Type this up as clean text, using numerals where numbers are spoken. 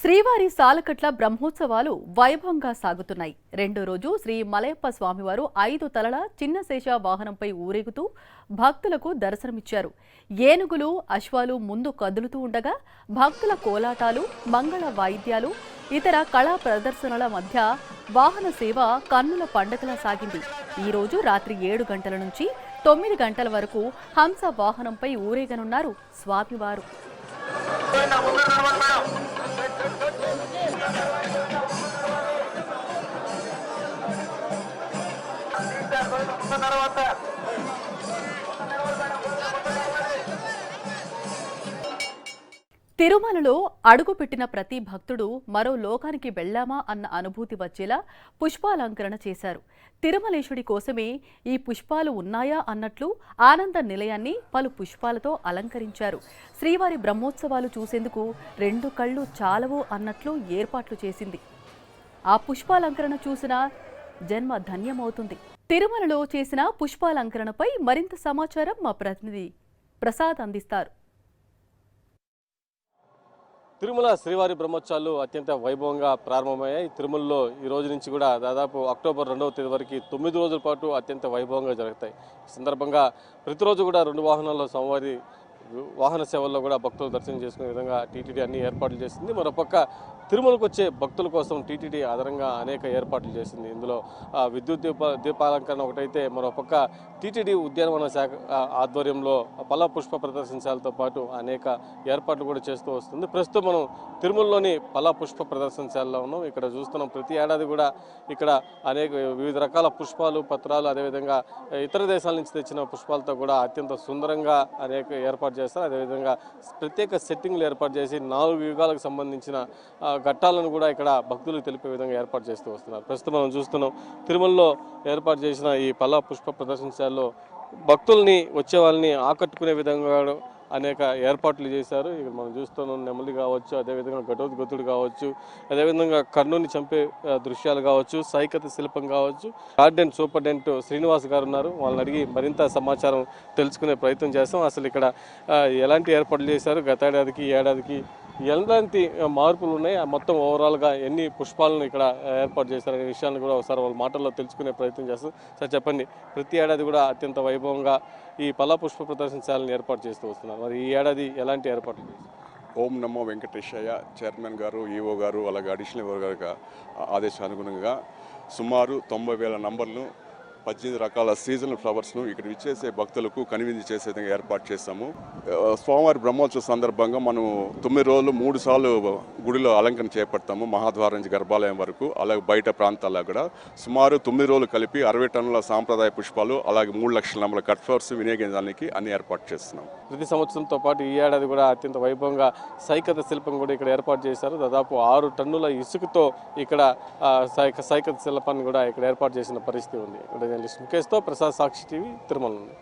శ్రీవారి సాలకట్ల బ్రహ్మోత్సవాలు వైభవంగా సాగుతున్నాయి. రెండో రోజు శ్రీ మలయప్ప స్వామివారు 5 తలల చిన్న శేష వాహనంపై ఊరేగుతూ భక్తులకు దర్శనమిచ్చారు. ఏనుగులు, అశ్వాలు ముందు కదులుతూ ఉండగా భక్తుల కోలాటాలు, మంగళ వాయిద్యాలు, ఇతర కళా ప్రదర్శనల మధ్య వాహన సేవ కన్నుల పండగలా సాగింది. ఈ రోజు రాత్రి 7 గంటల నుంచి 9 గంటల వరకు హంస వాహనంపై ఊరేగనున్నారు స్వామివారు. తిరుమలలో అడుగుపెట్టిన ప్రతి భక్తుడు మరో లోకానికి వెళ్లామా అన్న అనుభూతి వచ్చేలా పుష్పాలంకరణ చేశారు. తిరుమలేశుడి కోసమే ఈ పుష్పాలు ఉన్నాయా అన్నట్లు ఆనంద నిలయాన్ని పలు పుష్పాలతో అలంకరించారు. శ్రీవారి బ్రహ్మోత్సవాలు చూసేందుకు 2 కళ్ళు చాలవు అన్నట్లు ఏర్పాట్లు చేసింది. ఆ పుష్పాలంకరణ చూసిన జన్మ ధన్యమవుతుంది. తిరుమలలో చేసిన పుష్పాలంకరణపై మరింత సమాచారం మా ప్రతినిధి ప్రసాద్ అందిస్తారు. తిరుమల శ్రీవారి బ్రహ్మోత్సవాలు అత్యంత వైభవంగా ప్రారంభమయ్యాయి. తిరుమలలో ఈ రోజు నుంచి కూడా దాదాపు అక్టోబర్ 2వ తేదీ వరకు 9 రోజుల పాటు అత్యంత వైభవంగా జరుగుతాయి. ఈ సందర్భంగా ప్రతిరోజు కూడా 2 వాహనాల్లో స్వామివారి వాహన సేవల్లో కూడా భక్తులు దర్శనం చేసుకునే విధంగా టీటీడీ అన్ని ఏర్పాట్లు చేసింది. మరోపక్క తిరుమలకు వచ్చే భక్తుల కోసం టీటీడీ ఆధారంగా అనేక ఏర్పాట్లు చేసింది. ఇందులో విద్యుత్ దీపాలంకరణ ఒకటైతే, మరోపక్క టీటీడీ ఉద్యానవన శాఖ ఆధ్వర్యంలో పల్ల పుష్ప ప్రదర్శనశాలతో పాటు అనేక ఏర్పాట్లు కూడా చేస్తూ వస్తుంది. ప్రస్తుతం మనం తిరుమలలోని పల్ల పుష్ప ప్రదర్శనశాలలో ఉన్నాం. ఇక్కడ చూస్తున్నాం, ప్రతి ఏడాది కూడా ఇక్కడ అనేక వివిధ రకాల పుష్పాలు, పత్రాలు, అదేవిధంగా ఇతర దేశాల నుంచి తెచ్చిన పుష్పాలతో కూడా అత్యంత సుందరంగా అనేక ఏర్పాటు చేస్తారు. అదేవిధంగా ప్రత్యేక సెట్టింగ్లు ఏర్పాటు చేసి 4 యుగాలకు సంబంధించిన ఘట్టాలను కూడా ఇక్కడ భక్తులకు తెలిపే విధంగా ఏర్పాటు చేస్తూ వస్తున్నారు. ప్రస్తుతం మనం చూస్తున్నాం, తిరుమలలో ఏర్పాటు చేసిన ఈ పల్ల పుష్ప ప్రదర్శనశాలలో భక్తుల్ని, వచ్చే వాళ్ళని ఆకట్టుకునే విధంగా అనేక ఏర్పాట్లు చేశారు. ఇక్కడ మనం చూస్తున్నాం, నెమలి కావచ్చు, అదేవిధంగా ఘటోద్గతుడు కావచ్చు, అదేవిధంగా కర్ణుని చంపే దృశ్యాలు కావచ్చు, సైకత శిల్పం కావచ్చు. గార్డెన్ సూపరింటెండెంట్ శ్రీనివాస్ గారు ఉన్నారు, వాళ్ళని అడిగి మరింత సమాచారం తెలుసుకునే ప్రయత్నం చేస్తాం. అసలు ఇక్కడ ఎలాంటి ఏర్పాట్లు చేశారు, గత ఏడాదికి ఈ ఏడాదికి ఎలాంటి మార్పులు ఉన్నాయి, మొత్తం ఓవరాల్గా ఎన్ని పుష్పాలను ఇక్కడ ఏర్పాటు చేశారనే విషయాన్ని కూడా ఒకసారి వాళ్ళ మాటల్లో తెలుసుకునే ప్రయత్నం చేస్తాం. సార్ చెప్పండి, ప్రతి ఏడాది కూడా అత్యంత వైభవంగా ఈ పల్ల పుష్ప ప్రదర్శనశాలను ఏర్పాటు చేస్తూ వస్తున్నారు, మరి ఈ ఏడాది ఎలాంటి ఏర్పాట్లు చేశారు? ఓం నమో వెంకటేశయ్య చైర్మన్ గారు, ఈఓ గారు, అలాగే అడిషనల్ ఈఓ గారు ఆదేశానుగుణంగా సుమారు 90,000 నంబర్లు 18 రకాల సీజనల్ ఫ్లవర్స్ను ఇక్కడ ఇచ్చేసే భక్తులకు కనువిందు చేసే విధంగా ఏర్పాటు చేస్తాము. స్వామివారి బ్రహ్మోత్సవ సందర్భంగా మనం 9 రోజులు 3 సార్లు గుడిలో అలంకరణ చేపడతాము. మహాద్వారం నుంచి గర్భాలయం వరకు, అలాగే బయట ప్రాంతాల్లో కూడా సుమారు 9 రోజులు కలిపి 60 టన్నుల సాంప్రదాయ పుష్పాలు, అలాగే 3 లక్షల నంబర్ల కట్ ఫ్లవర్స్ వినియోగించడానికి అన్ని ఏర్పాటు చేస్తున్నాం. ప్రతి సంవత్సరంతో పాటు ఈ ఏడాది కూడా అత్యంత వైభవంగా సైకత శిల్పం కూడా ఇక్కడ ఏర్పాటు చేశారు. దాదాపు 6 టన్నుల ఇసుకతో ఇక్కడ సైకత శిల్పాన్ని కూడా ఇక్కడ ఏర్పాటు చేసిన పరిస్థితి ఉంది. జర్నలిస్ట్ ముఖేష్తో ప్రసాద్, సాక్షి టీవీ, తిరుమల నుండి.